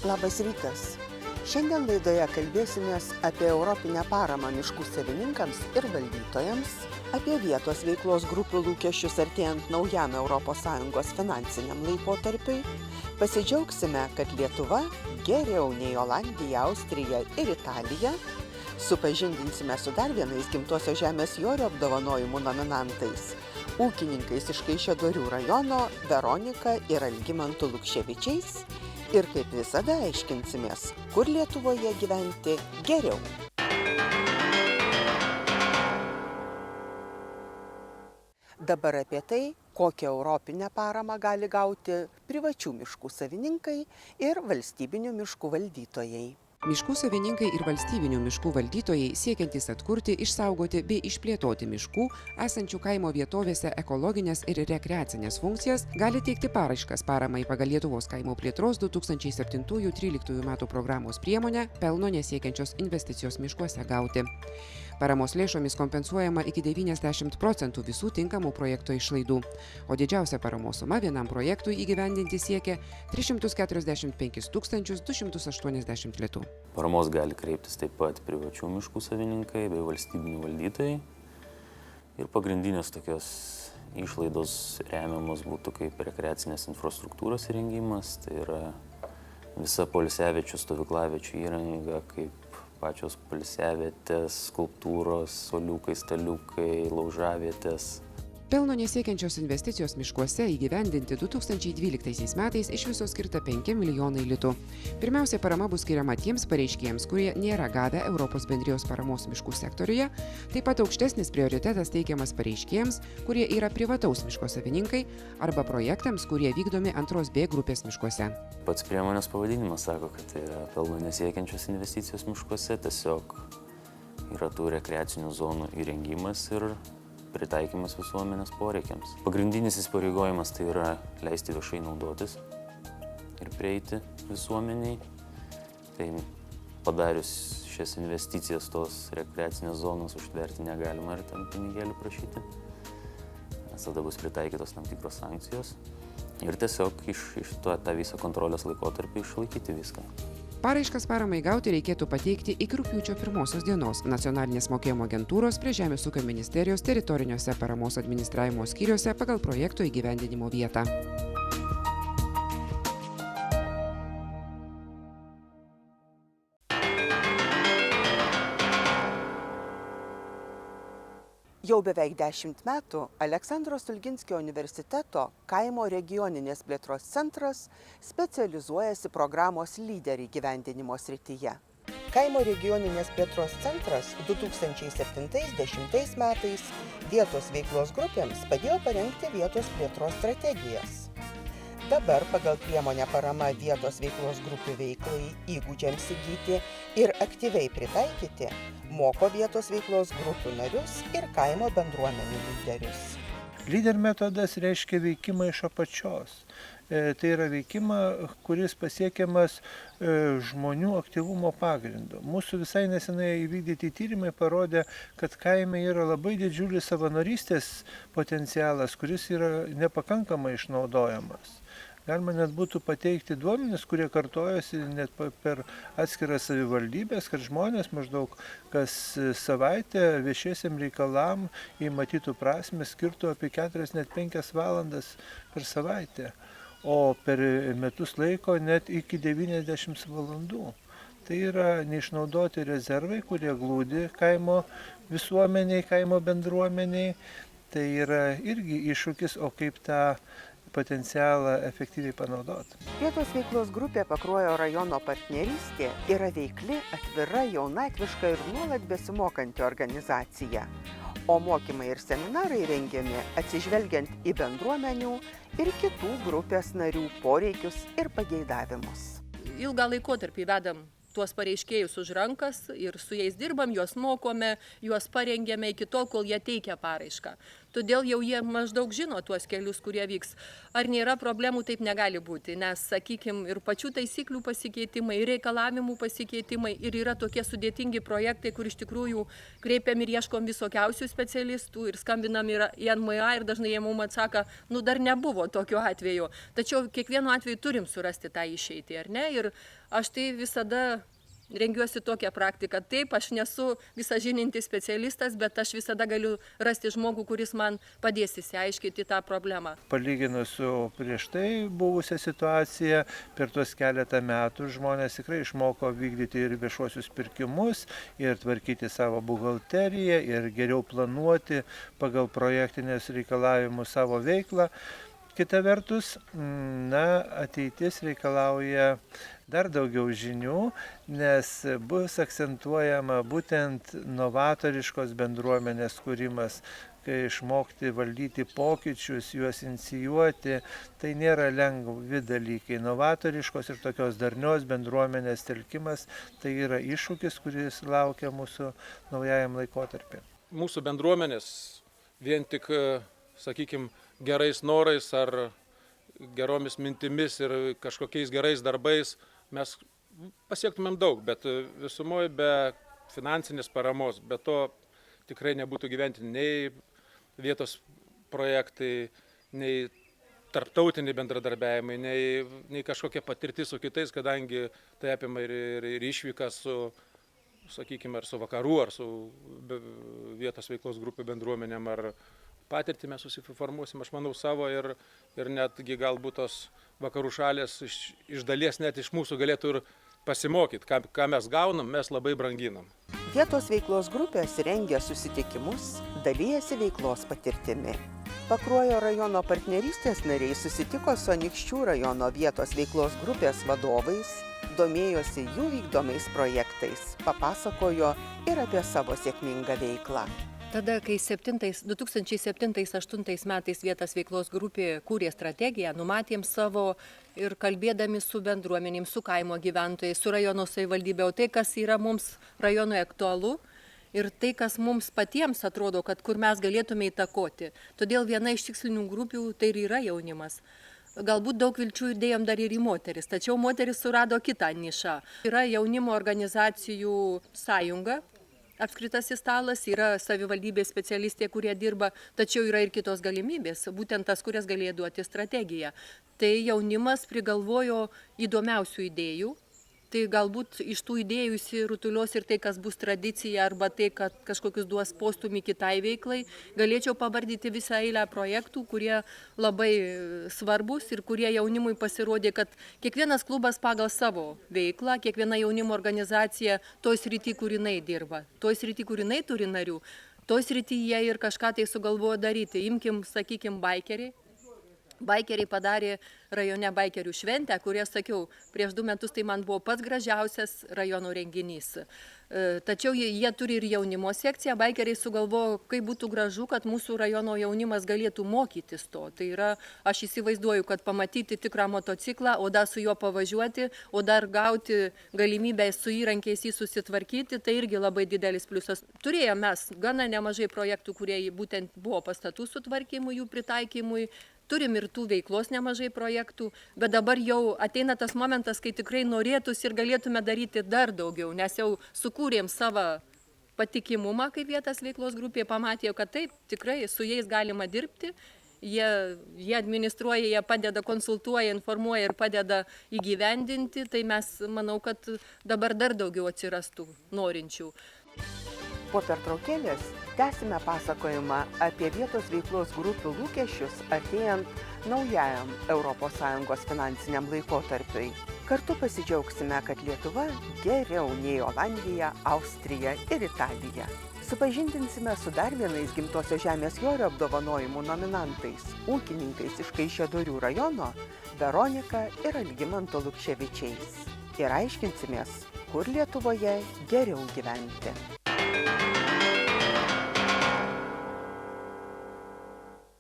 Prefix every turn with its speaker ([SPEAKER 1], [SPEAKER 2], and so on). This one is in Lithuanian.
[SPEAKER 1] Labas rytas. Šiandien laidoje kalbėsimės apie europinę paramą miškų savininkams ir valdytojams, apie vietos veiklos grupių lūkesčius artėjant naujam ES finansiniam laikotarpiui. Pasidžiaugsime, kad Lietuva geriau nei Olandija, Austrija ir Italija. Supažindinsime su dar vienais Gimtosios žemės Jorio apdovanojimų nominantais – ūkininkais iš Kaišiadorių rajono Veronika ir Algimantu Lukševičiais. Ir kaip visada aiškinsimės, kur Lietuvoje gyventi geriau. Dabar apie tai, kokią europinę paramą gali gauti privačių miškų savininkai ir valstybinių miškų valdytojai.
[SPEAKER 2] Miškų savininkai ir valstybinių miškų valdytojai siekiantys atkurti, išsaugoti bei išplėtoti miškų esančių kaimo vietovėse ekologines ir rekreacinės funkcijas gali teikti paraiškas paramai pagal Lietuvos kaimo plėtros 2007-2013 metų programos priemonę pelno nesiekiančios investicijos miškuose gauti. Paramos lėšomis kompensuojama iki 90% visų tinkamų projekto išlaidų, o didžiausia paramos suma vienam projektui įgyvendinti siekia 345 280 litų.
[SPEAKER 3] Paramos gali kreiptis taip pat privačių miškų savininkai bei valstybinių valdytojai. Ir pagrindinės tokios išlaidos remiamos būtų kaip rekreacinės infrastruktūros įrengimas, tai yra visa poilsiaviečių, stovyklaviečio įranga, kaip pačios poilsiavietės, skulptūros, suoliukai, staliukai, laužavietės.
[SPEAKER 2] Pelno nesiekiančios investicijos miškuose įgyvendinti 2012 metais iš viso skirta 5 milijonai litų. Pirmiausia, parama bus skiriama tiems pareiškėjams, kurie nėra gavę Europos bendrijos paramos miškų sektoriuje, taip pat aukštesnis prioritetas teikiamas pareiškėjams, kurie yra privataus miško savininkai arba projektams, kurie vykdomi antros B grupės miškuose.
[SPEAKER 3] Pats priemonės pavadinimas sako, kad tai yra pelno nesiekiančios investicijos miškuose, tiesiog yra tų rekreacinių zonų įrengimas ir pritaikymas visuomenės poreikiams. Pagrindinis įsipareigojimas tai yra leisti viešai naudotis ir prieiti visuomeniai. Tai padarius šias investicijas tos rekreacinės zonos užtverti negalima ir ten pinigėlių prašyti, nes tada bus pritaikytos tam tikros sankcijos ir tiesiog iš tą visą kontrolės laikotarpį išlaikyti viską.
[SPEAKER 2] Paraiškas paramai gauti reikėtų pateikti iki rugpjūčio 1 dienos Nacionalinės mokėjimo agentūros prie Žemės ūkio ministerijos teritoriniuose paramos administravimo skyriuose pagal projekto įgyvendinimo vietą.
[SPEAKER 1] Jau beveik 10 metų Aleksandro Stulginskio universiteto kaimo regioninės plėtros centras specializuojasi programos lyderių įgyvendinimo srityje. Kaimo regioninės plėtros centras 2007-2010 metais vietos veiklos grupėms padėjo parengti vietos plėtros strategijas. Dabar pagal priemonę parama vietos veiklos grupių veiklai, įgūdžiams įgyti ir aktyviai pritaikyti, moko vietos veiklos grupių narius ir kaimo bendruomenių lyderius.
[SPEAKER 4] Lyder metodas reiškia veikimą iš apačios. Tai yra veikimą, kuris pasiekiamas žmonių aktyvumo pagrindu. Mūsų visai nesenai įvykdyti tyrimai parodė, kad kaime yra labai didžiulis savanorystės potencialas, kuris yra nepakankamai išnaudojamas. Galima net būtų pateikti duomenis, kurie kartojasi net per atskiras savivaldybės, kad žmonės maždaug kas savaitę viešiesiem reikalam įmatytų prasmę skirtų apie 4-5 valandas per savaitę, o per metus laiko net iki 90 valandų. Tai yra neišnaudoti rezervai, kurie glūdi kaimo visuomeniai, kaimo bendruomeniai. Tai yra irgi iššūkis, o kaip tą potencialą efektyviai panaudoti.
[SPEAKER 1] Vietos veiklos grupė Pakruojo rajono partnerystė yra veikli, atvira, jaunatviška ir nuolat besimokanti organizacija. O mokymai ir seminarai rengiami atsižvelgiant į bendruomenių ir kitų grupės narių poreikius ir pageidavimus.
[SPEAKER 5] Ilgą laikotarpį vedam tuos pareiškėjus už rankas ir su jais dirbam, juos mokome, juos parengėme iki tol, kol jie teikia paraišką. todėl jau jie maždaug žino tuos kelius, kurie vyks. Ar nėra problemų, taip negali būti, nes, sakykime, ir pačių taisyklių pasikeitimai, ir reikalavimų pasikeitimai, ir yra tokie sudėtingi projektai, kur iš tikrųjų kreipiam ir ieškom visokiausių specialistų, ir skambinam į NMA, ir dažnai jie mums atsako, dar nebuvo tokio atveju. Tačiau kiekvienu atveju turim surasti tą išeitį, ar ne? Ir aš tai visada rengiuosi tokią praktiką. Taip, aš nesu visažinintis specialistas, bet aš visada galiu rasti žmogų, kuris man padės įsiaiškinti tą problemą.
[SPEAKER 4] Palyginus su prieš tai buvusią situaciją, per tuos keletą metų žmonės tikrai išmoko vykdyti ir viešuosius pirkimus, ir tvarkyti savo buhalteriją, ir geriau planuoti pagal projektinės reikalavimus savo veiklą. Kita vertus, ateitis reikalauja dar daugiau žinių, nes bus akcentuojama būtent novatoriškos bendruomenės kūrimas, kai išmokti valdyti pokyčius, juos inicijuoti, tai nėra lengvi dalykai. Novatoriškos ir tokios darnios bendruomenės telkimas, tai yra iššūkis, kuris laukia mūsų naujajam laikotarpiu.
[SPEAKER 6] Mūsų bendruomenės vien tik, sakykime, gerais norais ar geromis mintimis ir kažkokiais gerais darbais mes pasiektumėm daug, bet visumoje be finansinės paramos, be to tikrai nebūtų gyventi nei vietos projektai, nei tarptautiniai bendradarbiavimai, nei kažkokia patirtis su kitais, kadangi tai apima ir išvyką su, sakykime, ar su vakarų, ar su vietos veiklos grupių bendruomenėm, ar patirtį mes susiformuosim, aš manau, savo ir netgi galbūt tos vakarų šalės iš dalies net iš mūsų galėtų ir pasimokyti, ką mes gaunam, mes labai branginam.
[SPEAKER 1] Vietos veiklos grupės rengia susitikimus, dalyjasi veiklos patirtimi. Pakruojo rajono partnerystės nariai susitiko su Anykščių rajono vietos veiklos grupės vadovais, domėjosi jų vykdomais projektais, papasakojo ir apie savo sėkmingą veiklą.
[SPEAKER 5] Tada, kai 2007-2008 metais vietos veiklos grupė kūrė strategiją, numatėm savo ir kalbėdami su bendruomenėm, su kaimo gyventojais, su rajono savivaldybė, o tai, kas yra mums rajonui aktualu ir tai, kas mums patiems atrodo, kad kur mes galėtume įtakoti. Todėl viena iš tikslinių grupių tai ir yra jaunimas. Galbūt daug vilčių įdėjom dar ir į moteris, tačiau moteris surado kitą nišą. Yra jaunimo organizacijų sąjunga. Apskritasis stalas, yra savivaldybės specialistė, kurie dirba, tačiau yra ir kitos galimybės, būtent tas, kurias galėjo duoti strategiją. Tai jaunimas prigalvojo įdomiausių idėjų, tai galbūt iš tų idėjų įsirutulios ir tai, kas bus tradicija, arba tai, kad kažkokius duos postūmį kitai veiklai. Galėčiau pavardyti visą eilę projektų, kurie labai svarbus ir kurie jaunimui pasirodė, kad kiekvienas klubas pagal savo veiklą, kiekviena jaunimo organizacija toj srity, kur jinai dirba, toj srity, kur jinai turi narių, toj srityje ir kažką tai sugalvojo daryti. Imkim, sakykim, baikeriai. Baikeriai padarė rajone baikerių šventę, kurie, sakiau, prieš 2 metus tai man buvo pats gražiausias rajono renginys. Tačiau jie turi ir jaunimo sekciją. Baikeriai sugalvojo, kaip būtų gražu, kad mūsų rajono jaunimas galėtų mokytis to. Tai yra, aš įsivaizduoju, kad pamatyti tikrą motociklą, o dar su juo pavažiuoti, o dar gauti galimybę su įrankiais jį susitvarkyti, tai irgi labai didelis pliusas. Turėjome mes gana nemažai projektų, kurie būtent buvo pastatų sutvarkymui, jų pritaikymui. Turim ir tų veiklos nemažai projektų, bet dabar jau ateina tas momentas, kai tikrai norėtųsi ir galėtume daryti dar daugiau, nes jau sukūrėm savo patikimumą, kaip vietos veiklos grupė pamatė, kad taip, tikrai su jais galima dirbti, jie administruoja, jie padeda, konsultuoja, informuoja ir padeda įgyvendinti, tai mes manau, kad dabar dar daugiau atsirastų norinčių.
[SPEAKER 1] Po pertraukėlės tęsime pasakojimą apie vietos veiklos grupių lūkesčius artėjant naujajam ES finansiniam laikotarpiui. Kartu pasidžiaugsime, kad Lietuva geriau nei Olandija, Austrija ir Italija. Supažindinsime su dar vienais Gimtosios žemės jorio apdovanojimų nominantais, ūkininkais iš Kaišiadorių rajono Veronika ir Algimanto Lukševičiais. Ir aiškinsimės, kur Lietuvoje geriau gyventi.